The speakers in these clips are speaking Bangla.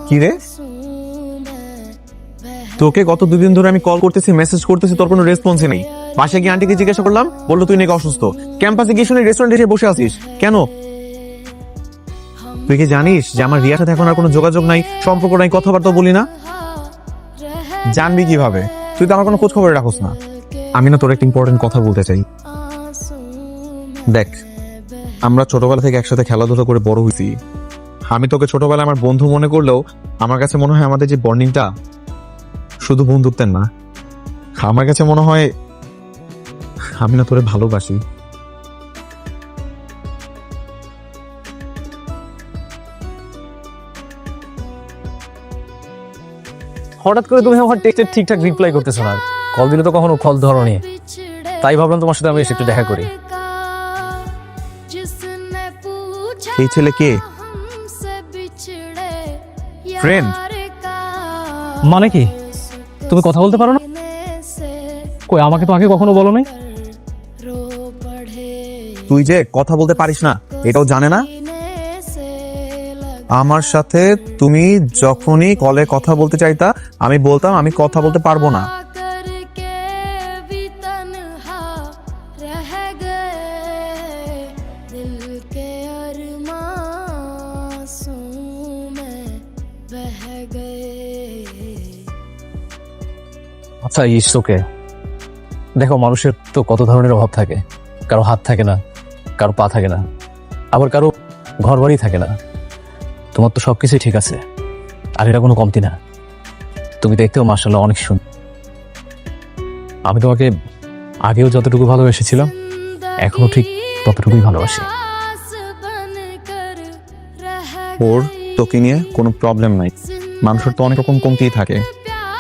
কি রে, তোকে গত 2 দিন ধরে আমি কল করতেছি, মেসেজ করতেছি, তোর কোনো রেসপন্সই নেই। পাশে গিয়ে আন্টিকে জিজ্ঞাসা করলাম, বললো তুই নাকি অসুস্থ। ক্যাম্পাসে গিয়ে শুনে রেস্টুরেন্টে এসে বসে আছিস কেন? তুই কি জানিস যে আমার রিয়ার সাথে এখন আর কোনো যোগাযোগ নাই, সম্পর্ক নাই, কথাবার্তা বলি না? জানবি কিভাবে? তুই তো আমার কোনো খোঁজ খবর রাখোস না। আমি না তোর একটা ইম্পর্টেন্ট কথা বলতে চাই। দেখ, আমরা ছোটবেলা থেকে একসাথে খেলাধুলা করে বড় হয়েছি। আমি তোকে ছোটবেলায় আমার বন্ধু মনে করলেও আমার কাছে মনে হয় আমাদের যে বন্ডিংটা শুধু বন্ধুত্বের না, আমার কাছে মনে হয় আমি না তোরে ভালোবাসি। হঠাৎ করে তুমি আমার টেক্সটের ঠিকঠাক রিপ্লাই করতেছো না, কল দিলে তো কখনো কল ধরোনি, তাই ভাবলাম তোমার সাথে আমি এসে একটু দেখা করি। এই ছেলে কে? ফ্রেন্ড? মানে কি, তুমি কথা বলতে পারো না? কই, আমাকে তো আগে কখনো বলো নাই। তুই যে কথা বলতে পারিস না এটাও জানে না? আমার সাথে তুমি যখনই কলে কথা বলতে চাইতা আমি বলতাম আমি কথা বলতে পারবো না। আচ্ছা, ইটস ওকে। দেখো, মানুষের তো কত ধরনের অভাব থাকে। কারো হাত থাকে না, কারো পা থাকে না, আবার কারো ঘর বাড়ি থাকে না। তোমার তো সবকিছুই ঠিক আছে, আর এটা কোনো কমতি না। তুমি দেখতেও মাশাআল্লাহ অনেক সুন্দর। আমি তোমাকে আগেও যতটুকু ভালোবেসেছিলাম এখনো ঠিক ততটুকুই ভালোবাসি। ওর তোকে নিয়ে কোনো প্রবলেম নাই। মানুষের তো অনেক রকম কমতিই থাকে,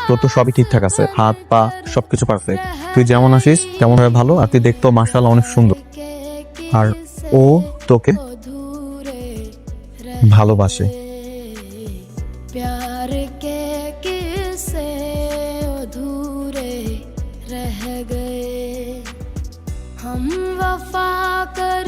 তোর তো সবই ঠিকঠাক আছে, হাত পা সবকিছু পারফেক্ট। তুই যেমন আসিস তেমন ভাবে ভালো, আর তুই দেখতেও মাশাআল্লাহ অনেক সুন্দর। আর ও তোকে ভালোবাসে। प्यार के किस्से अधूरे रह गए, हम वफा कर